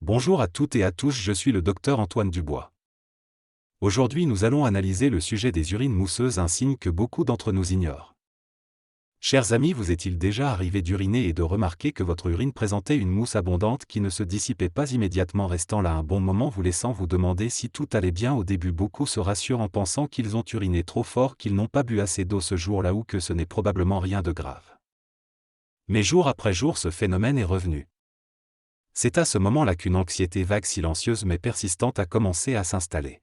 Bonjour à toutes et à tous, je suis le docteur Antoine Dubois. Aujourd'hui nous allons analyser le sujet des urines mousseuses, un signe que beaucoup d'entre nous ignorent. Chers amis, vous est-il déjà arrivé d'uriner et de remarquer que votre urine présentait une mousse abondante qui ne se dissipait pas immédiatement, restant là un bon moment, vous laissant vous demander si tout allait bien? Au début, beaucoup se rassurent en pensant qu'ils ont uriné trop fort, qu'ils n'ont pas bu assez d'eau ce jour-là ou que ce n'est probablement rien de grave. Mais jour après jour, ce phénomène est revenu. C'est à ce moment-là qu'une anxiété vague, silencieuse mais persistante a commencé à s'installer.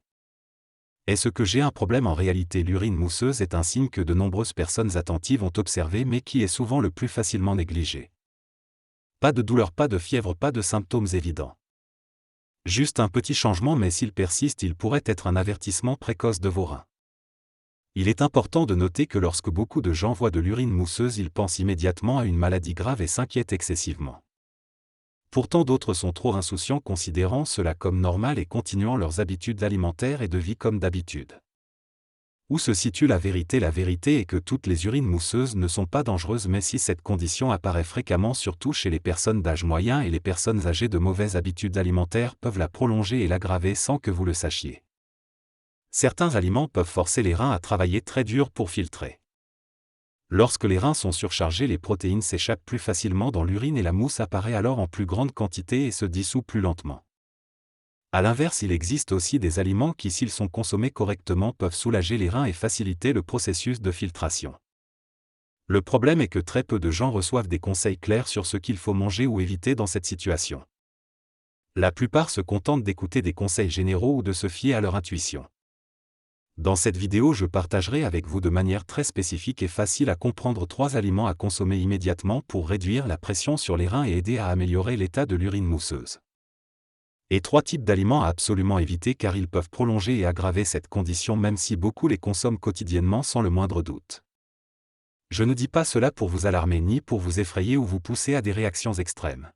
Est-ce que j'ai un problème? En réalité, l'urine mousseuse est un signe que de nombreuses personnes attentives ont observé mais qui est souvent le plus facilement négligé. Pas de douleur, pas de fièvre, pas de symptômes évidents. Juste un petit changement, mais s'il persiste, il pourrait être un avertissement précoce de vos reins. Il est important de noter que lorsque beaucoup de gens voient de l'urine mousseuse, ils pensent immédiatement à une maladie grave et s'inquiètent excessivement. Pourtant, d'autres sont trop insouciants, considérant cela comme normal et continuant leurs habitudes alimentaires et de vie comme d'habitude. Où se situe la vérité? La vérité est que toutes les urines mousseuses ne sont pas dangereuses, mais si cette condition apparaît fréquemment, surtout chez les personnes d'âge moyen et les personnes âgées, de mauvaises habitudes alimentaires peuvent la prolonger et l'aggraver sans que vous le sachiez. Certains aliments peuvent forcer les reins à travailler très dur pour filtrer. Lorsque les reins sont surchargés, les protéines s'échappent plus facilement dans l'urine et la mousse apparaît alors en plus grande quantité et se dissout plus lentement. A l'inverse, il existe aussi des aliments qui, s'ils sont consommés correctement, peuvent soulager les reins et faciliter le processus de filtration. Le problème est que très peu de gens reçoivent des conseils clairs sur ce qu'il faut manger ou éviter dans cette situation. La plupart se contentent d'écouter des conseils généraux ou de se fier à leur intuition. Dans cette vidéo, je partagerai avec vous de manière très spécifique et facile à comprendre 3 aliments à consommer immédiatement pour réduire la pression sur les reins et aider à améliorer l'état de l'urine mousseuse. Et 3 types d'aliments à absolument éviter car ils peuvent prolonger et aggraver cette condition même si beaucoup les consomment quotidiennement sans le moindre doute. Je ne dis pas cela pour vous alarmer ni pour vous effrayer ou vous pousser à des réactions extrêmes.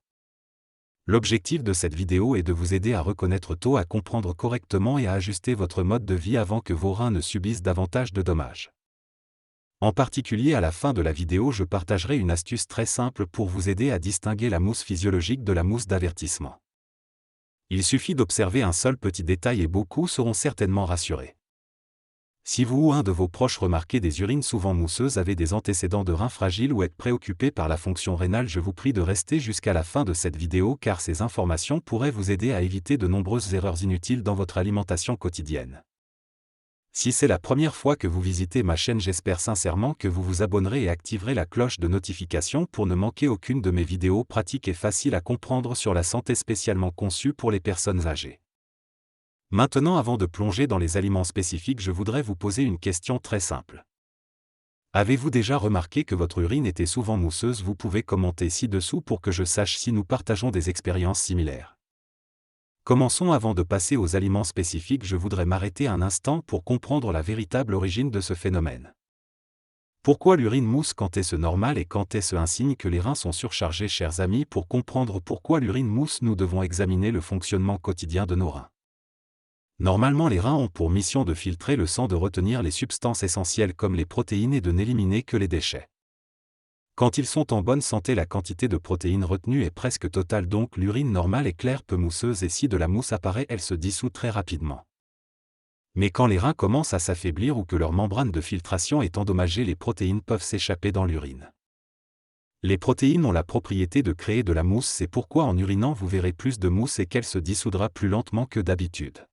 L'objectif de cette vidéo est de vous aider à reconnaître tôt, à comprendre correctement et à ajuster votre mode de vie avant que vos reins ne subissent davantage de dommages. En particulier, à la fin de la vidéo, je partagerai une astuce très simple pour vous aider à distinguer la mousse physiologique de la mousse d'avertissement. Il suffit d'observer un seul petit détail et beaucoup seront certainement rassurés. Si vous ou un de vos proches remarquez des urines souvent mousseuses, avez des antécédents de reins fragiles ou êtes préoccupé par la fonction rénale, je vous prie de rester jusqu'à la fin de cette vidéo car ces informations pourraient vous aider à éviter de nombreuses erreurs inutiles dans votre alimentation quotidienne. Si c'est la première fois que vous visitez ma chaîne, j'espère sincèrement que vous vous abonnerez et activerez la cloche de notification pour ne manquer aucune de mes vidéos pratiques et faciles à comprendre sur la santé, spécialement conçues pour les personnes âgées. Maintenant, avant de plonger dans les aliments spécifiques, je voudrais vous poser une question très simple. Avez-vous déjà remarqué que votre urine était souvent mousseuse? Vous pouvez commenter ci-dessous pour que je sache si nous partageons des expériences similaires. Commençons. Avant de passer aux aliments spécifiques, je voudrais m'arrêter un instant pour comprendre la véritable origine de ce phénomène. Pourquoi l'urine mousse? Quand est-ce normal et quand est-ce un signe que les reins sont surchargés? Chers amis, pour comprendre pourquoi l'urine mousse, nous devons examiner le fonctionnement quotidien de nos reins. Normalement, les reins ont pour mission de filtrer le sang, de retenir les substances essentielles comme les protéines et de n'éliminer que les déchets. Quand ils sont en bonne santé, la quantité de protéines retenue est presque totale, donc l'urine normale est claire, peu mousseuse, et si de la mousse apparaît, elle se dissout très rapidement. Mais quand les reins commencent à s'affaiblir ou que leur membrane de filtration est endommagée, les protéines peuvent s'échapper dans l'urine. Les protéines ont la propriété de créer de la mousse, c'est pourquoi en urinant vous verrez plus de mousse et qu'elle se dissoudra plus lentement que d'habitude.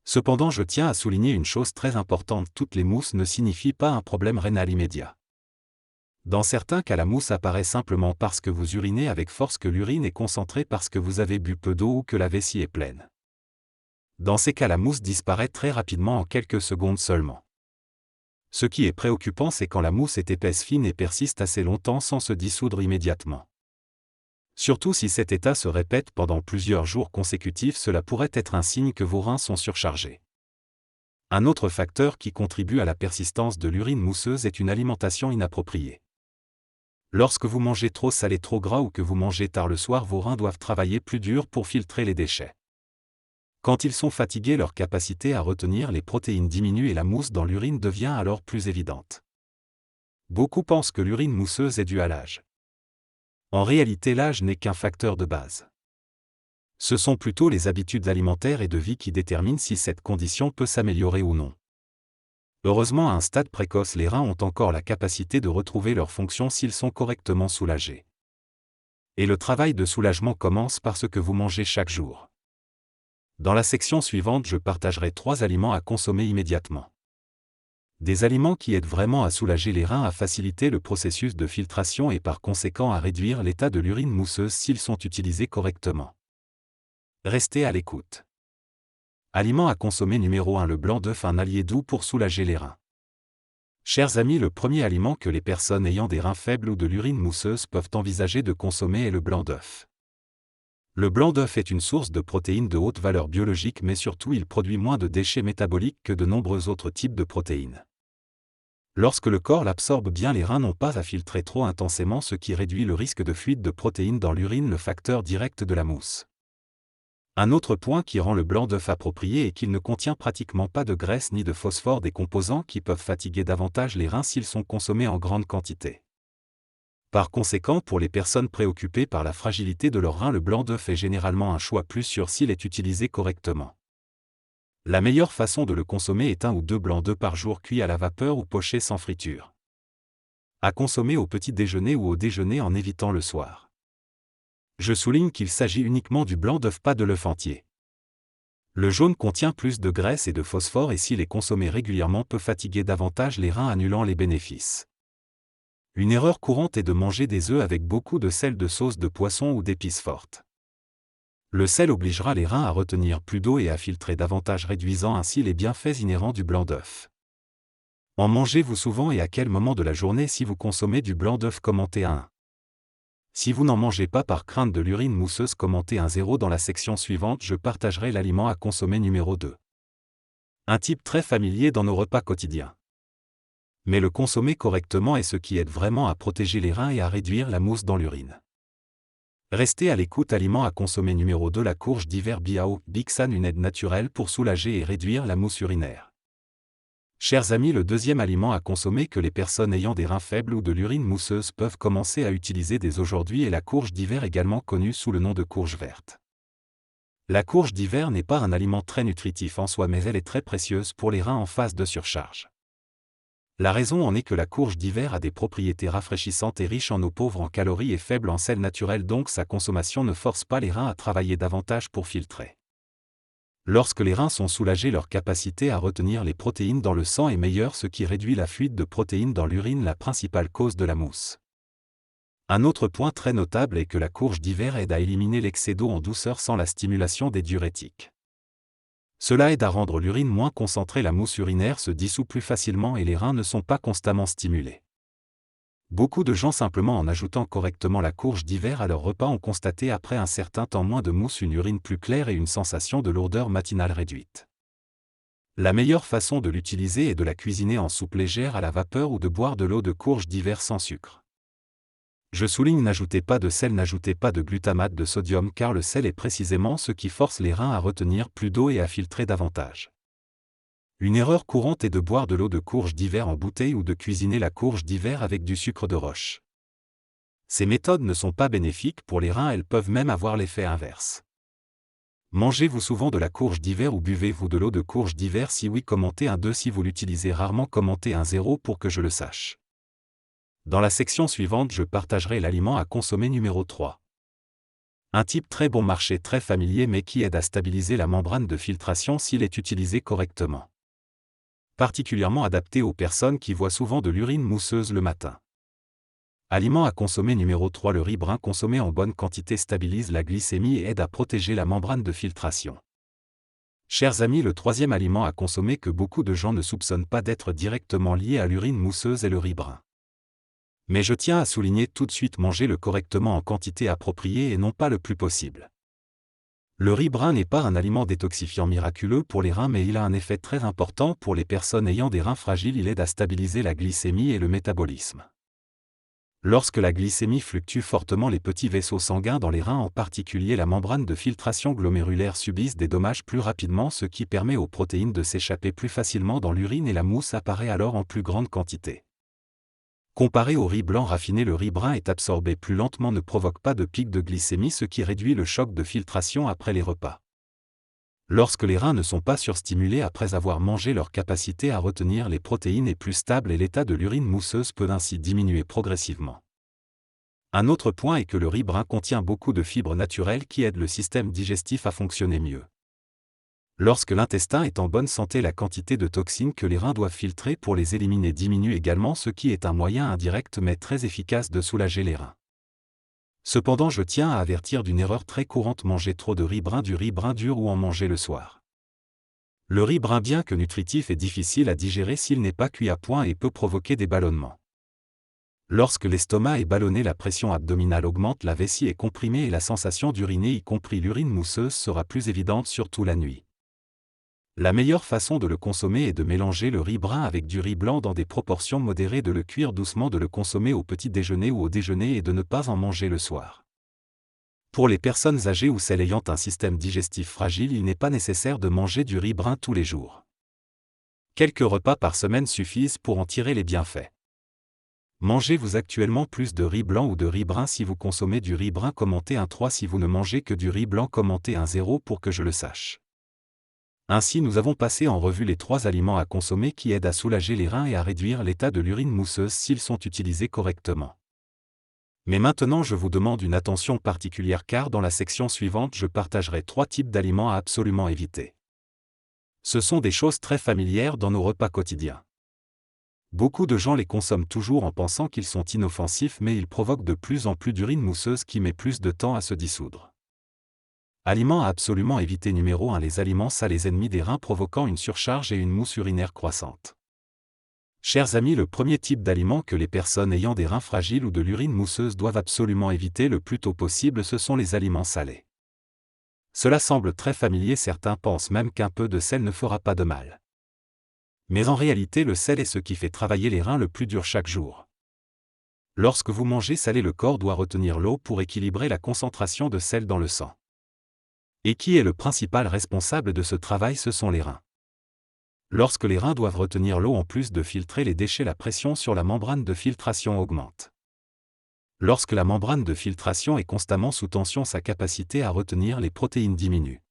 Cependant, je tiens à souligner une chose très importante, toutes les mousses ne signifient pas un problème rénal immédiat. Dans certains cas, la mousse apparaît simplement parce que vous urinez avec force, que l'urine est concentrée parce que vous avez bu peu d'eau ou que la vessie est pleine. Dans ces cas, la mousse disparaît très rapidement, en quelques secondes seulement. Ce qui est préoccupant, c'est quand la mousse est épaisse, fine et persiste assez longtemps sans se dissoudre immédiatement. Surtout si cet état se répète pendant plusieurs jours consécutifs, cela pourrait être un signe que vos reins sont surchargés. Un autre facteur qui contribue à la persistance de l'urine mousseuse est une alimentation inappropriée. Lorsque vous mangez trop salé, trop gras ou que vous mangez tard le soir, vos reins doivent travailler plus dur pour filtrer les déchets. Quand ils sont fatigués, leur capacité à retenir les protéines diminue et la mousse dans l'urine devient alors plus évidente. Beaucoup pensent que l'urine mousseuse est due à l'âge. En réalité, l'âge n'est qu'un facteur de base. Ce sont plutôt les habitudes alimentaires et de vie qui déterminent si cette condition peut s'améliorer ou non. Heureusement, à un stade précoce, les reins ont encore la capacité de retrouver leur fonction s'ils sont correctement soulagés. Et le travail de soulagement commence par ce que vous mangez chaque jour. Dans la section suivante, je partagerai 3 aliments à consommer immédiatement. Des aliments qui aident vraiment à soulager les reins, à faciliter le processus de filtration et par conséquent à réduire l'état de l'urine mousseuse s'ils sont utilisés correctement. Restez à l'écoute. Aliment à consommer numéro 1, le blanc d'œuf, un allié doux pour soulager les reins. Chers amis, le premier aliment que les personnes ayant des reins faibles ou de l'urine mousseuse peuvent envisager de consommer est le blanc d'œuf. Le blanc d'œuf est une source de protéines de haute valeur biologique, mais surtout il produit moins de déchets métaboliques que de nombreux autres types de protéines. Lorsque le corps l'absorbe bien, les reins n'ont pas à filtrer trop intensément, ce qui réduit le risque de fuite de protéines dans l'urine, le facteur direct de la mousse. Un autre point qui rend le blanc d'œuf approprié est qu'il ne contient pratiquement pas de graisse ni de phosphore, des composants qui peuvent fatiguer davantage les reins s'ils sont consommés en grande quantité. Par conséquent, pour les personnes préoccupées par la fragilité de leurs reins, le blanc d'œuf est généralement un choix plus sûr s'il est utilisé correctement. La meilleure façon de le consommer est 1 ou 2 blancs d'œufs par jour, cuits à la vapeur ou pochés sans friture. À consommer au petit déjeuner ou au déjeuner en évitant le soir. Je souligne qu'il s'agit uniquement du blanc d'œuf, pas de l'œuf entier. Le jaune contient plus de graisse et de phosphore et s'il est consommé régulièrement peut fatiguer davantage les reins, annulant les bénéfices. Une erreur courante est de manger des œufs avec beaucoup de sel, de sauce de poisson ou d'épices fortes. Le sel obligera les reins à retenir plus d'eau et à filtrer davantage, réduisant ainsi les bienfaits inhérents du blanc d'œuf. En mangez-vous souvent et à quel moment de la journée? Si vous consommez du blanc d'œuf, commentez un 1. Si vous n'en mangez pas par crainte de l'urine mousseuse, commentez un 0. Dans la section suivante, je partagerai l'aliment à consommer numéro 2. Un type très familier dans nos repas quotidiens. Mais le consommer correctement est ce qui aide vraiment à protéger les reins et à réduire la mousse dans l'urine. Restez à l'écoute. Aliment à consommer numéro 2, la courge d'hiver Biao Bixan, une aide naturelle pour soulager et réduire la mousse urinaire. Chers amis, le deuxième aliment à consommer que les personnes ayant des reins faibles ou de l'urine mousseuse peuvent commencer à utiliser dès aujourd'hui est la courge d'hiver, également connue sous le nom de courge verte. La courge d'hiver n'est pas un aliment très nutritif en soi, mais elle est très précieuse pour les reins en phase de surcharge. La raison en est que la courge d'hiver a des propriétés rafraîchissantes et riches en eau, pauvre en calories et faible en sel naturel, donc sa consommation ne force pas les reins à travailler davantage pour filtrer. Lorsque les reins sont soulagés, leur capacité à retenir les protéines dans le sang est meilleure, ce qui réduit la fuite de protéines dans l'urine, la principale cause de la mousse. Un autre point très notable est que la courge d'hiver aide à éliminer l'excès d'eau en douceur sans la stimulation des diurétiques. Cela aide à rendre l'urine moins concentrée, la mousse urinaire se dissout plus facilement et les reins ne sont pas constamment stimulés. Beaucoup de gens, simplement en ajoutant correctement la courge d'hiver à leur repas, ont constaté après un certain temps moins de mousse, une urine plus claire et une sensation de lourdeur matinale réduite. La meilleure façon de l'utiliser est de la cuisiner en soupe légère à la vapeur ou de boire de l'eau de courge d'hiver sans sucre. Je souligne, n'ajoutez pas de sel, n'ajoutez pas de glutamate de sodium, car le sel est précisément ce qui force les reins à retenir plus d'eau et à filtrer davantage. Une erreur courante est de boire de l'eau de courge d'hiver en bouteille ou de cuisiner la courge d'hiver avec du sucre de roche. Ces méthodes ne sont pas bénéfiques pour les reins, elles peuvent même avoir l'effet inverse. Mangez-vous souvent de la courge d'hiver ou buvez-vous de l'eau de courge d'hiver? Si oui, commentez un 2. Si vous l'utilisez rarement, commentez un 0 pour que je le sache. Dans la section suivante, je partagerai l'aliment à consommer numéro 3. Un type très bon marché, très familier, mais qui aide à stabiliser la membrane de filtration s'il est utilisé correctement. Particulièrement adapté aux personnes qui voient souvent de l'urine mousseuse le matin. Aliment à consommer numéro 3, le riz brun consommé en bonne quantité stabilise la glycémie et aide à protéger la membrane de filtration. Chers amis, le troisième aliment à consommer que beaucoup de gens ne soupçonnent pas d'être directement lié à l'urine mousseuse est le riz brun. Mais je tiens à souligner tout de suite, mangez-le correctement en quantité appropriée et non pas le plus possible. Le riz brun n'est pas un aliment détoxifiant miraculeux pour les reins, mais il a un effet très important pour les personnes ayant des reins fragiles. Il aide à stabiliser la glycémie et le métabolisme. Lorsque la glycémie fluctue fortement, les petits vaisseaux sanguins dans les reins, en particulier la membrane de filtration glomérulaire, subissent des dommages plus rapidement, ce qui permet aux protéines de s'échapper plus facilement dans l'urine et la mousse apparaît alors en plus grande quantité. Comparé au riz blanc raffiné, le riz brun est absorbé plus lentement, ne provoque pas de pic de glycémie, ce qui réduit le choc de filtration après les repas. Lorsque les reins ne sont pas surstimulés après avoir mangé, leur capacité à retenir les protéines est plus stable et l'état de l'urine mousseuse peut ainsi diminuer progressivement. Un autre point est que le riz brun contient beaucoup de fibres naturelles qui aident le système digestif à fonctionner mieux. Lorsque l'intestin est en bonne santé, la quantité de toxines que les reins doivent filtrer pour les éliminer diminue également, ce qui est un moyen indirect mais très efficace de soulager les reins. Cependant, je tiens à avertir d'une erreur très courante: manger trop de riz brun, du riz brun dur ou en manger le soir. Le riz brun, bien que nutritif, est difficile à digérer s'il n'est pas cuit à point et peut provoquer des ballonnements. Lorsque l'estomac est ballonné, la pression abdominale augmente, la vessie est comprimée et la sensation d'uriner, y compris l'urine mousseuse, sera plus évidente, surtout la nuit. La meilleure façon de le consommer est de mélanger le riz brun avec du riz blanc dans des proportions modérées, de le cuire doucement, de le consommer au petit déjeuner ou au déjeuner et de ne pas en manger le soir. Pour les personnes âgées ou celles ayant un système digestif fragile, il n'est pas nécessaire de manger du riz brun tous les jours. Quelques repas par semaine suffisent pour en tirer les bienfaits. Mangez-vous actuellement plus de riz blanc ou de riz brun? Si vous consommez du riz brun, commentez un 3. Si vous ne mangez que du riz blanc, commentez un 0 pour que je le sache. Ainsi, nous avons passé en revue les 3 aliments à consommer qui aident à soulager les reins et à réduire l'état de l'urine mousseuse s'ils sont utilisés correctement. Mais maintenant, je vous demande une attention particulière, car dans la section suivante, je partagerai 3 types d'aliments à absolument éviter. Ce sont des choses très familières dans nos repas quotidiens. Beaucoup de gens les consomment toujours en pensant qu'ils sont inoffensifs, mais ils provoquent de plus en plus d'urine mousseuse qui met plus de temps à se dissoudre. Aliments à absolument éviter. Numéro 1. Les aliments salés, ennemis des reins, provoquant une surcharge et une mousse urinaire croissante. Chers amis, le premier type d'aliment que les personnes ayant des reins fragiles ou de l'urine mousseuse doivent absolument éviter le plus tôt possible, ce sont les aliments salés. Cela semble très familier, certains pensent même qu'un peu de sel ne fera pas de mal. Mais en réalité, le sel est ce qui fait travailler les reins le plus dur chaque jour. Lorsque vous mangez salé, le corps doit retenir l'eau pour équilibrer la concentration de sel dans le sang. Et qui est le principal responsable de ce travail? Ce sont les reins. Lorsque les reins doivent retenir l'eau en plus de filtrer les déchets, la pression sur la membrane de filtration augmente. Lorsque la membrane de filtration est constamment sous tension, sa capacité à retenir les protéines diminue.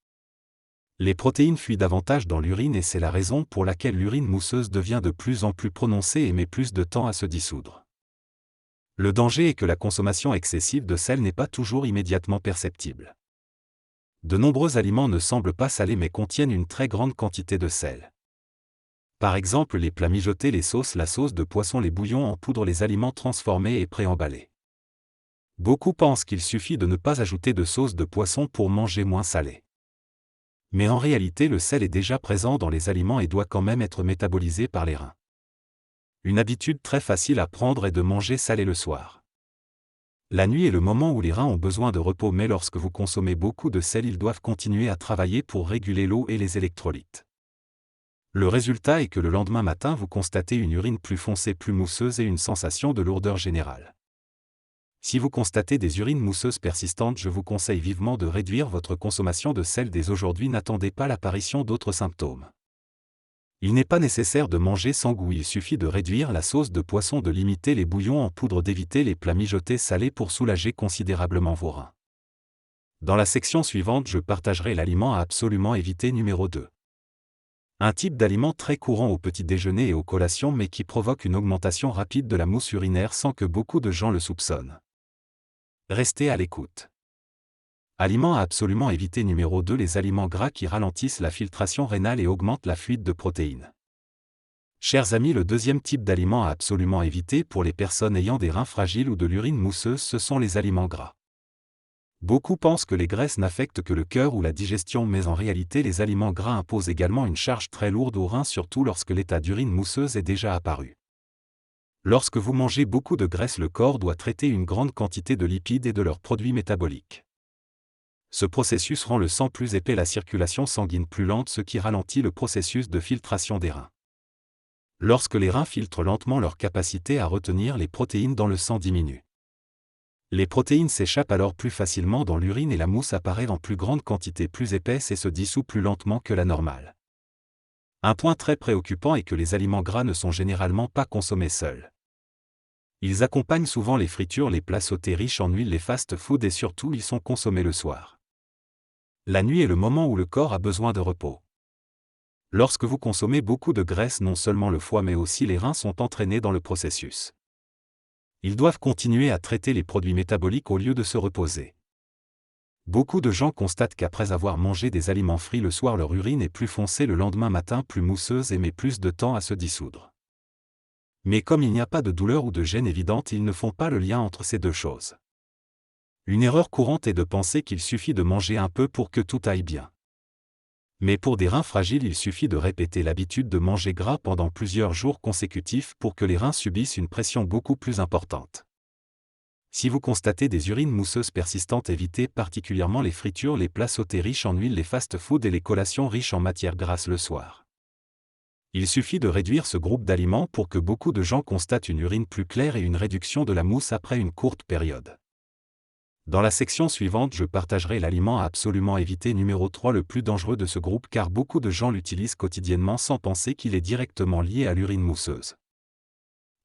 Les protéines fuient davantage dans l'urine et c'est la raison pour laquelle l'urine mousseuse devient de plus en plus prononcée et met plus de temps à se dissoudre. Le danger est que la consommation excessive de sel n'est pas toujours immédiatement perceptible. De nombreux aliments ne semblent pas salés mais contiennent une très grande quantité de sel. Par exemple, les plats mijotés, les sauces, la sauce de poisson, les bouillons en poudre, les aliments transformés et préemballés. Beaucoup pensent qu'il suffit de ne pas ajouter de sauce de poisson pour manger moins salé. Mais en réalité, le sel est déjà présent dans les aliments et doit quand même être métabolisé par les reins. Une habitude très facile à prendre est de manger salé le soir. La nuit est le moment où les reins ont besoin de repos, mais lorsque vous consommez beaucoup de sel, ils doivent continuer à travailler pour réguler l'eau et les électrolytes. Le résultat est que le lendemain matin, vous constatez une urine plus foncée, plus mousseuse et une sensation de lourdeur générale. Si vous constatez des urines mousseuses persistantes, je vous conseille vivement de réduire votre consommation de sel dès aujourd'hui. N'attendez pas l'apparition d'autres symptômes. Il n'est pas nécessaire de manger sans goût, il suffit de réduire la sauce de poisson, de limiter les bouillons en poudre, d'éviter les plats mijotés salés pour soulager considérablement vos reins. Dans la section suivante, je partagerai l'aliment à absolument éviter. Numéro 2. Un type d'aliment très courant au petit déjeuner et aux collations, mais qui provoque une augmentation rapide de la mousse urinaire sans que beaucoup de gens le soupçonnent. Restez à l'écoute. Aliments à absolument éviter. Numéro 2. Les aliments gras qui ralentissent la filtration rénale et augmentent la fuite de protéines. Chers amis, le deuxième type d'aliment à absolument éviter pour les personnes ayant des reins fragiles ou de l'urine mousseuse, ce sont les aliments gras. Beaucoup pensent que les graisses n'affectent que le cœur ou la digestion, mais en réalité, les aliments gras imposent également une charge très lourde aux reins, surtout lorsque l'état d'urine mousseuse est déjà apparu. Lorsque vous mangez beaucoup de graisse, le corps doit traiter une grande quantité de lipides et de leurs produits métaboliques. Ce processus rend le sang plus épais, la circulation sanguine plus lente, ce qui ralentit le processus de filtration des reins. Lorsque les reins filtrent lentement, leur capacité à retenir les protéines dans le sang diminue. Les protéines s'échappent alors plus facilement dans l'urine et la mousse apparaît en plus grande quantité, plus épaisse et se dissout plus lentement que la normale. Un point très préoccupant est que les aliments gras ne sont généralement pas consommés seuls. Ils accompagnent souvent les fritures, les plats sautés riches en huile, les fast-food et surtout ils sont consommés le soir. La nuit est le moment où le corps a besoin de repos. Lorsque vous consommez beaucoup de graisse, non seulement le foie mais aussi les reins sont entraînés dans le processus. Ils doivent continuer à traiter les produits métaboliques au lieu de se reposer. Beaucoup de gens constatent qu'après avoir mangé des aliments frits le soir, leur urine est plus foncée le lendemain matin, plus mousseuse et met plus de temps à se dissoudre. Mais comme il n'y a pas de douleur ou de gêne évidente, ils ne font pas le lien entre ces deux choses. Une erreur courante est de penser qu'il suffit de manger un peu pour que tout aille bien. Mais pour des reins fragiles, il suffit de répéter l'habitude de manger gras pendant plusieurs jours consécutifs pour que les reins subissent une pression beaucoup plus importante. Si vous constatez des urines mousseuses persistantes, évitez particulièrement les fritures, les plats sautés riches en huile, les fast-food et les collations riches en matières grasses le soir. Il suffit de réduire ce groupe d'aliments pour que beaucoup de gens constatent une urine plus claire et une réduction de la mousse après une courte période. Dans la section suivante, je partagerai l'aliment à absolument éviter numéro 3, le plus dangereux de ce groupe, car beaucoup de gens l'utilisent quotidiennement sans penser qu'il est directement lié à l'urine mousseuse.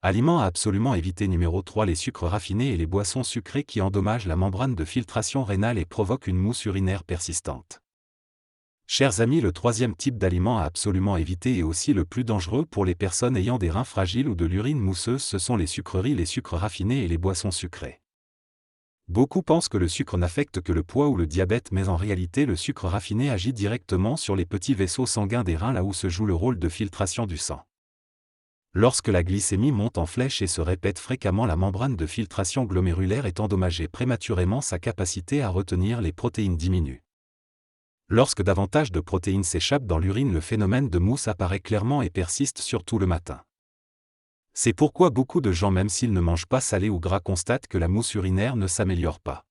Aliment à absolument éviter numéro 3, les sucres raffinés et les boissons sucrées qui endommagent la membrane de filtration rénale et provoquent une mousse urinaire persistante. Chers amis, le troisième type d'aliment à absolument éviter et aussi le plus dangereux pour les personnes ayant des reins fragiles ou de l'urine mousseuse, ce sont les sucreries, les sucres raffinés et les boissons sucrées. Beaucoup pensent que le sucre n'affecte que le poids ou le diabète, mais en réalité le sucre raffiné agit directement sur les petits vaisseaux sanguins des reins, là où se joue le rôle de filtration du sang. Lorsque la glycémie monte en flèche et se répète fréquemment, la membrane de filtration glomérulaire est endommagée prématurément, sa capacité à retenir les protéines diminue. Lorsque davantage de protéines s'échappent dans l'urine, le phénomène de mousse apparaît clairement et persiste surtout le matin. C'est pourquoi beaucoup de gens, même s'ils ne mangent pas salé ou gras, constatent que la mousse urinaire ne s'améliore pas.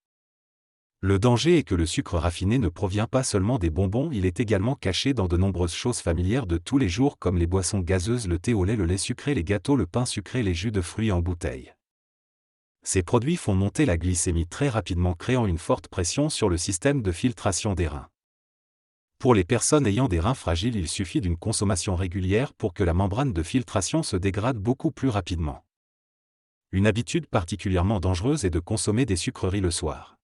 Le danger est que le sucre raffiné ne provient pas seulement des bonbons, il est également caché dans de nombreuses choses familières de tous les jours comme les boissons gazeuses, le thé au lait, le lait sucré, les gâteaux, le pain sucré, les jus de fruits en bouteille. Ces produits font monter la glycémie très rapidement, créant une forte pression sur le système de filtration des reins. Pour les personnes ayant des reins fragiles, il suffit d'une consommation régulière pour que la membrane de filtration se dégrade beaucoup plus rapidement. Une habitude particulièrement dangereuse est de consommer des sucreries le soir.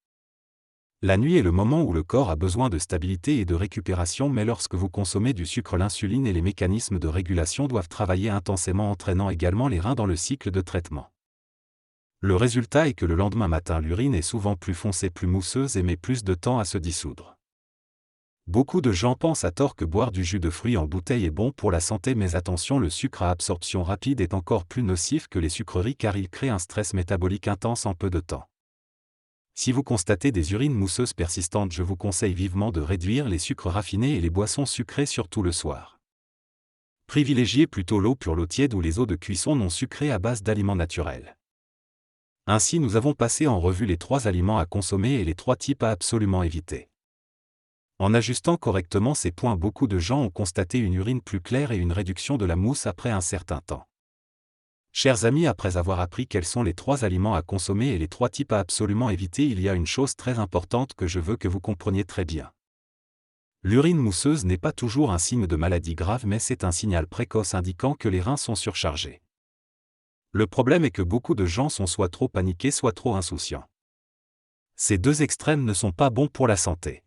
La nuit est le moment où le corps a besoin de stabilité et de récupération, mais lorsque vous consommez du sucre, l'insuline et les mécanismes de régulation doivent travailler intensément, entraînant également les reins dans le cycle de traitement. Le résultat est que le lendemain matin, l'urine est souvent plus foncée, plus mousseuse et met plus de temps à se dissoudre. Beaucoup de gens pensent à tort que boire du jus de fruits en bouteille est bon pour la santé, mais attention, le sucre à absorption rapide est encore plus nocif que les sucreries car il crée un stress métabolique intense en peu de temps. Si vous constatez des urines mousseuses persistantes, je vous conseille vivement de réduire les sucres raffinés et les boissons sucrées, surtout le soir. Privilégiez plutôt l'eau pure, l'eau tiède ou les eaux de cuisson non sucrées à base d'aliments naturels. Ainsi, nous avons passé en revue les 3 aliments à consommer et les 3 types à absolument éviter. En ajustant correctement ces points, beaucoup de gens ont constaté une urine plus claire et une réduction de la mousse après un certain temps. Chers amis, après avoir appris quels sont les 3 aliments à consommer et les 3 types à absolument éviter, il y a une chose très importante que je veux que vous compreniez très bien. L'urine mousseuse n'est pas toujours un signe de maladie grave, mais c'est un signal précoce indiquant que les reins sont surchargés. Le problème est que beaucoup de gens sont soit trop paniqués, soit trop insouciants. Ces 2 extrêmes ne sont pas bons pour la santé.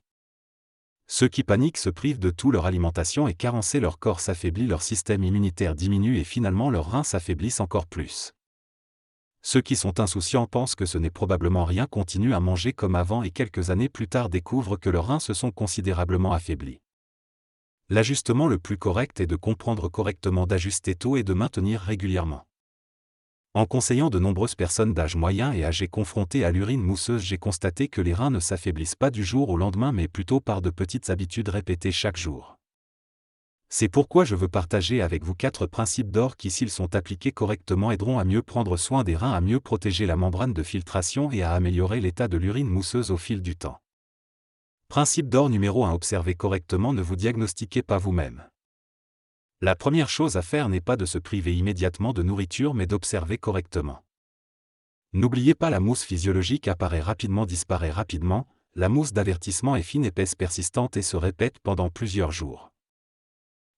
Ceux qui paniquent se privent de toute leur alimentation et carencés, leur corps s'affaiblit, leur système immunitaire diminue et finalement leurs reins s'affaiblissent encore plus. Ceux qui sont insouciants pensent que ce n'est probablement rien, continuent à manger comme avant et quelques années plus tard découvrent que leurs reins se sont considérablement affaiblis. L'ajustement le plus correct est de comprendre correctement, d'ajuster tôt et de maintenir régulièrement. En conseillant de nombreuses personnes d'âge moyen et âgé confrontées à l'urine mousseuse, j'ai constaté que les reins ne s'affaiblissent pas du jour au lendemain mais plutôt par de petites habitudes répétées chaque jour. C'est pourquoi je veux partager avec vous 4 principes d'or qui, s'ils sont appliqués correctement, aideront à mieux prendre soin des reins, à mieux protéger la membrane de filtration et à améliorer l'état de l'urine mousseuse au fil du temps. Principe d'or numéro 1. Observez correctement, ne vous diagnostiquez pas vous-même. La première chose à faire n'est pas de se priver immédiatement de nourriture mais d'observer correctement. N'oubliez pas, la mousse physiologique apparaît rapidement, disparaît rapidement, la mousse d'avertissement est fine, épaisse, persistante et se répète pendant plusieurs jours.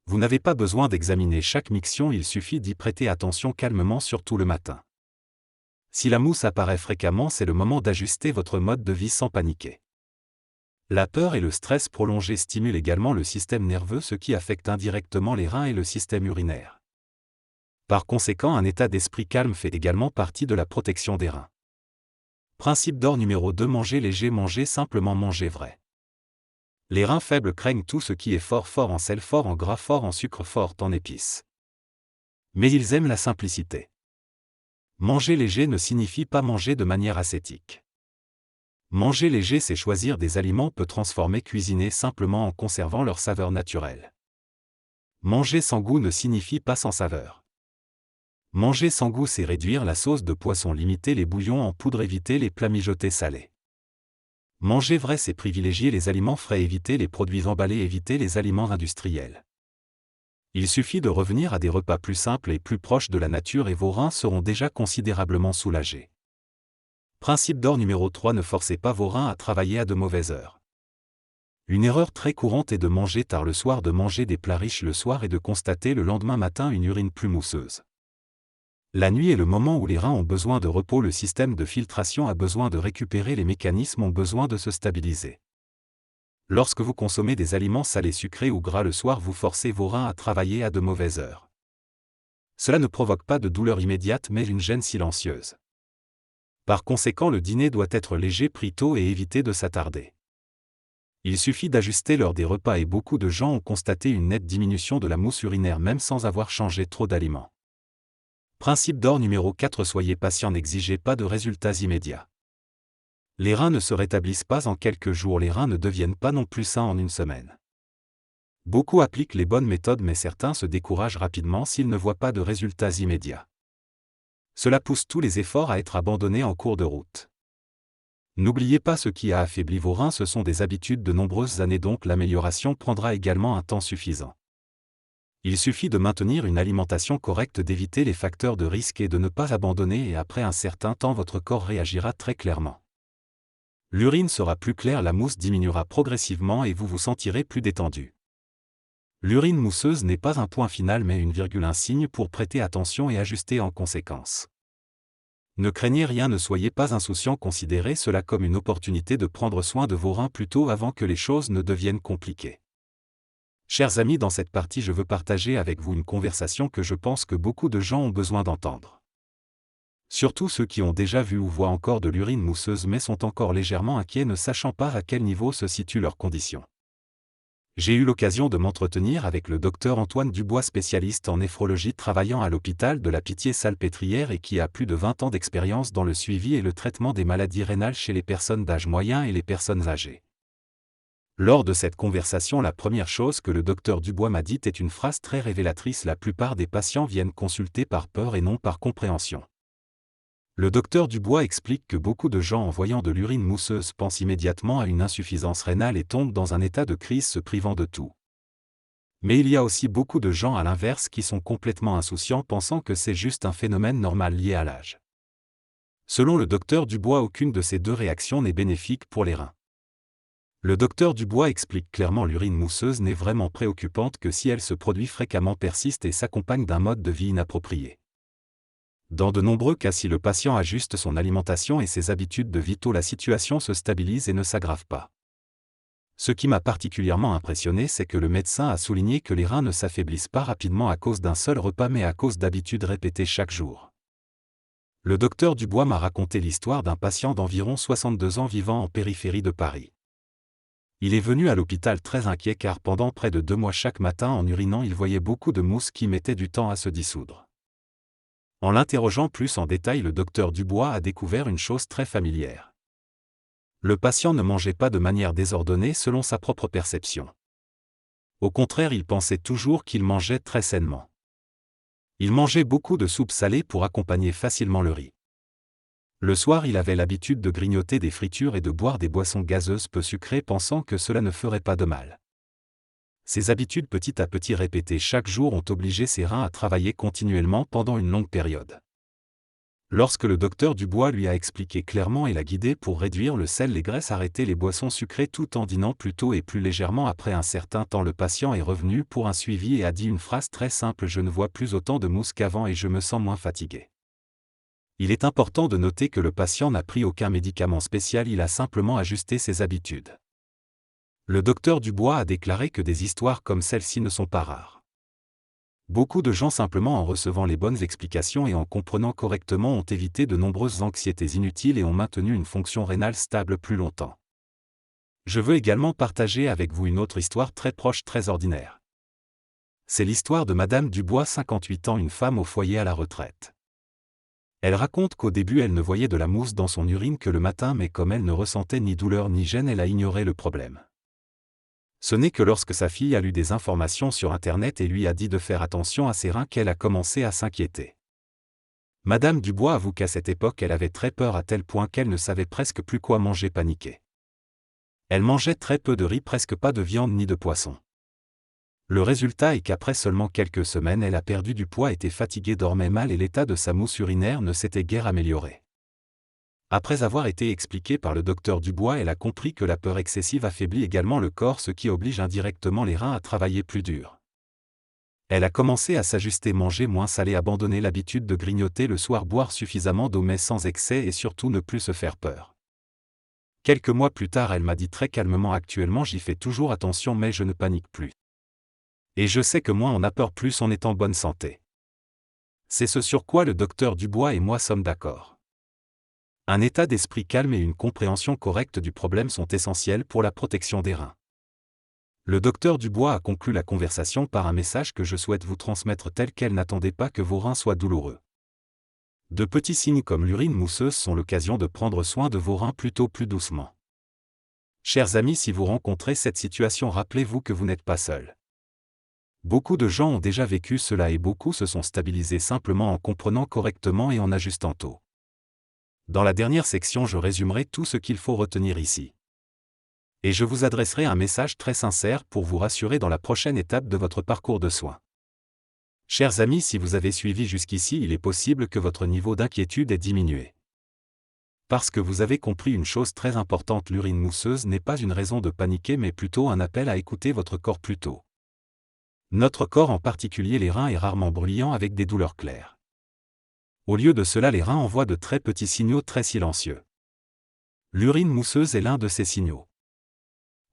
Vous n'avez pas besoin d'examiner chaque mixion, il suffit d'y prêter attention calmement, surtout le matin. Si la mousse apparaît fréquemment, c'est le moment d'ajuster votre mode de vie sans paniquer. La peur et le stress prolongé stimulent également le système nerveux, ce qui affecte indirectement les reins et le système urinaire. Par conséquent, un état d'esprit calme fait également partie de la protection des reins. Principe d'or numéro 2, manger léger, manger simplement, manger vrai. Les reins faibles craignent tout ce qui est fort, fort en sel, fort en gras, fort en sucre, fort en épices. Mais ils aiment la simplicité. Manger léger ne signifie pas manger de manière ascétique. Manger léger, c'est choisir des aliments peu transformés, cuisinés simplement en conservant leur saveur naturelle. Manger sans goût ne signifie pas sans saveur. Manger sans goût, c'est réduire la sauce de poisson, limiter les bouillons en poudre, éviter les plats mijotés salés. Manger vrai, c'est privilégier les aliments frais, éviter les produits emballés, éviter les aliments industriels. Il suffit de revenir à des repas plus simples et plus proches de la nature et vos reins seront déjà considérablement soulagés. Principe d'or numéro 3, ne forcez pas vos reins à travailler à de mauvaises heures. Une erreur très courante est de manger tard le soir, de manger des plats riches le soir et de constater le lendemain matin une urine plus mousseuse. La nuit est le moment où les reins ont besoin de repos, le système de filtration a besoin de récupérer, les mécanismes ont besoin de se stabiliser. Lorsque vous consommez des aliments salés, sucrés ou gras le soir, vous forcez vos reins à travailler à de mauvaises heures. Cela ne provoque pas de douleur immédiate mais une gêne silencieuse. Par conséquent, le dîner doit être léger, pris tôt et éviter de s'attarder. Il suffit d'ajuster l'heure des repas et beaucoup de gens ont constaté une nette diminution de la mousse urinaire même sans avoir changé trop d'aliments. Principe d'or numéro 4, soyez patient, n'exigez pas de résultats immédiats. Les reins ne se rétablissent pas en quelques jours, les reins ne deviennent pas non plus sains en une semaine. Beaucoup appliquent les bonnes méthodes mais certains se découragent rapidement s'ils ne voient pas de résultats immédiats. Cela pousse tous les efforts à être abandonnés en cours de route. N'oubliez pas, ce qui a affaibli vos reins, ce sont des habitudes de nombreuses années, donc l'amélioration prendra également un temps suffisant. Il suffit de maintenir une alimentation correcte, d'éviter les facteurs de risque et de ne pas abandonner, et après un certain temps votre corps réagira très clairement. L'urine sera plus claire, la mousse diminuera progressivement et vous vous sentirez plus détendu. L'urine mousseuse n'est pas un point final mais une virgule, un signe pour prêter attention et ajuster en conséquence. Ne craignez rien, ne soyez pas insouciant, considérez cela comme une opportunité de prendre soin de vos reins plus tôt avant que les choses ne deviennent compliquées. Chers amis, dans cette partie je veux partager avec vous une conversation que je pense que beaucoup de gens ont besoin d'entendre. Surtout ceux qui ont déjà vu ou voient encore de l'urine mousseuse mais sont encore légèrement inquiets, ne sachant pas à quel niveau se situent leurs conditions. J'ai eu l'occasion de m'entretenir avec le docteur Antoine Dubois, spécialiste en néphrologie travaillant à l'hôpital de la Pitié-Salpêtrière et qui a plus de 20 ans d'expérience dans le suivi et le traitement des maladies rénales chez les personnes d'âge moyen et les personnes âgées. Lors de cette conversation, la première chose que le docteur Dubois m'a dite est une phrase très révélatrice: la plupart des patients viennent consulter par peur et non par compréhension. Le docteur Dubois explique que beaucoup de gens en voyant de l'urine mousseuse pensent immédiatement à une insuffisance rénale et tombent dans un état de crise se privant de tout. Mais il y a aussi beaucoup de gens à l'inverse qui sont complètement insouciants, pensant que c'est juste un phénomène normal lié à l'âge. Selon le docteur Dubois, aucune de ces deux réactions n'est bénéfique pour les reins. Le docteur Dubois explique clairement: l'urine mousseuse n'est vraiment préoccupante que si elle se produit fréquemment, persiste et s'accompagne d'un mode de vie inapproprié. Dans de nombreux cas, si le patient ajuste son alimentation et ses habitudes de vie tôt, la situation se stabilise et ne s'aggrave pas. Ce qui m'a particulièrement impressionné, c'est que le médecin a souligné que les reins ne s'affaiblissent pas rapidement à cause d'un seul repas mais à cause d'habitudes répétées chaque jour. Le docteur Dubois m'a raconté l'histoire d'un patient d'environ 62 ans vivant en périphérie de Paris. Il est venu à l'hôpital très inquiet car pendant près de 2 mois chaque matin, en urinant, il voyait beaucoup de mousse qui mettait du temps à se dissoudre. En l'interrogeant plus en détail, le docteur Dubois a découvert une chose très familière. Le patient ne mangeait pas de manière désordonnée selon sa propre perception. Au contraire, il pensait toujours qu'il mangeait très sainement. Il mangeait beaucoup de soupe salée pour accompagner facilement le riz. Le soir, il avait l'habitude de grignoter des fritures et de boire des boissons gazeuses peu sucrées, pensant que cela ne ferait pas de mal. Ces habitudes petit à petit répétées chaque jour ont obligé ses reins à travailler continuellement pendant une longue période. Lorsque le docteur Dubois lui a expliqué clairement et l'a guidé pour réduire le sel, les graisses, arrêter les boissons sucrées tout en dînant plus tôt et plus légèrement, après un certain temps, le patient est revenu pour un suivi et a dit une phrase très simple: je ne vois plus autant de mousse qu'avant et je me sens moins fatigué. Il est important de noter que le patient n'a pris aucun médicament spécial, il a simplement ajusté ses habitudes. Le docteur Dubois a déclaré que des histoires comme celle-ci ne sont pas rares. Beaucoup de gens, simplement en recevant les bonnes explications et en comprenant correctement, ont évité de nombreuses anxiétés inutiles et ont maintenu une fonction rénale stable plus longtemps. Je veux également partager avec vous une autre histoire très proche, très ordinaire. C'est l'histoire de Madame Dubois, 58 ans, une femme au foyer à la retraite. Elle raconte qu'au début elle ne voyait de la mousse dans son urine que le matin, mais comme elle ne ressentait ni douleur ni gêne, elle a ignoré le problème. Ce n'est que lorsque sa fille a lu des informations sur Internet et lui a dit de faire attention à ses reins qu'elle a commencé à s'inquiéter. Madame Dubois avoue qu'à cette époque elle avait très peur, à tel point qu'elle ne savait presque plus quoi manger, paniquée. Elle mangeait très peu de riz, presque pas de viande ni de poisson. Le résultat est qu'après seulement quelques semaines, elle a perdu du poids, était fatiguée, dormait mal et l'état de sa mousse urinaire ne s'était guère amélioré. Après avoir été expliquée par le docteur Dubois, elle a compris que la peur excessive affaiblit également le corps, ce qui oblige indirectement les reins à travailler plus dur. Elle a commencé à s'ajuster, manger moins salé, abandonner l'habitude de grignoter le soir, boire suffisamment d'eau mais sans excès et surtout ne plus se faire peur. Quelques mois plus tard, elle m'a dit très calmement: actuellement j'y fais toujours attention mais je ne panique plus. Et je sais que moins on a peur, plus on est en bonne santé. C'est ce sur quoi le docteur Dubois et moi sommes d'accord. Un état d'esprit calme et une compréhension correcte du problème sont essentiels pour la protection des reins. Le docteur Dubois a conclu la conversation par un message que je souhaite vous transmettre tel quel: n'attendez pas que vos reins soient douloureux. De petits signes comme l'urine mousseuse sont l'occasion de prendre soin de vos reins plutôt plus doucement. Chers amis, si vous rencontrez cette situation, rappelez-vous que vous n'êtes pas seul. Beaucoup de gens ont déjà vécu cela et beaucoup se sont stabilisés simplement en comprenant correctement et en ajustant tôt. Dans la dernière section, je résumerai tout ce qu'il faut retenir ici. Et je vous adresserai un message très sincère pour vous rassurer dans la prochaine étape de votre parcours de soins. Chers amis, si vous avez suivi jusqu'ici, il est possible que votre niveau d'inquiétude ait diminué. Parce que vous avez compris une chose très importante: l'urine mousseuse n'est pas une raison de paniquer mais plutôt un appel à écouter votre corps plus tôt. Notre corps, en particulier les reins, est rarement bruyant avec des douleurs claires. Au lieu de cela, les reins envoient de très petits signaux très silencieux. L'urine mousseuse est l'un de ces signaux.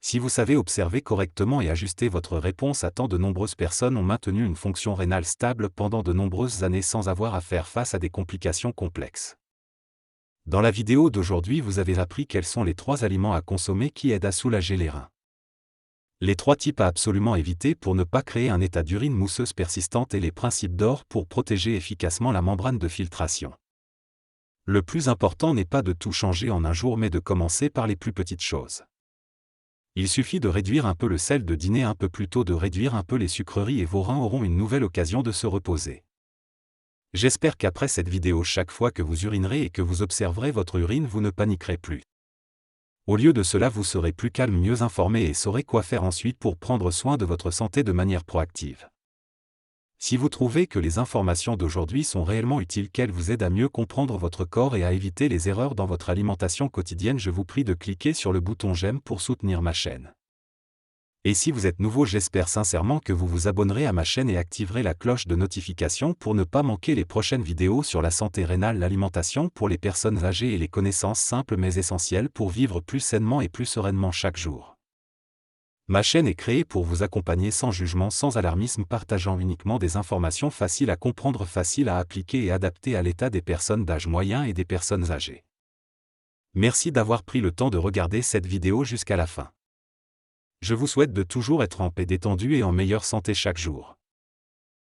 Si vous savez observer correctement et ajuster votre réponse à temps, de nombreuses personnes ont maintenu une fonction rénale stable pendant de nombreuses années sans avoir à faire face à des complications complexes. Dans la vidéo d'aujourd'hui, vous avez appris quels sont les 3 aliments à consommer qui aident à soulager les reins. Les 3 types à absolument éviter pour ne pas créer un état d'urine mousseuse persistante et les principes d'or pour protéger efficacement la membrane de filtration. Le plus important n'est pas de tout changer en un jour mais de commencer par les plus petites choses. Il suffit de réduire un peu le sel, de dîner un peu plus tôt, de réduire un peu les sucreries et vos reins auront une nouvelle occasion de se reposer. J'espère qu'après cette vidéo, chaque fois que vous urinerez et que vous observerez votre urine, vous ne paniquerez plus. Au lieu de cela, vous serez plus calme, mieux informé et saurez quoi faire ensuite pour prendre soin de votre santé de manière proactive. Si vous trouvez que les informations d'aujourd'hui sont réellement utiles, qu'elles vous aident à mieux comprendre votre corps et à éviter les erreurs dans votre alimentation quotidienne, je vous prie de cliquer sur le bouton j'aime pour soutenir ma chaîne. Et si vous êtes nouveau, j'espère sincèrement que vous vous abonnerez à ma chaîne et activerez la cloche de notification pour ne pas manquer les prochaines vidéos sur la santé rénale, l'alimentation pour les personnes âgées et les connaissances simples mais essentielles pour vivre plus sainement et plus sereinement chaque jour. Ma chaîne est créée pour vous accompagner sans jugement, sans alarmisme, partageant uniquement des informations faciles à comprendre, faciles à appliquer et adaptées à l'état des personnes d'âge moyen et des personnes âgées. Merci d'avoir pris le temps de regarder cette vidéo jusqu'à la fin. Je vous souhaite de toujours être en paix, détendu et en meilleure santé chaque jour.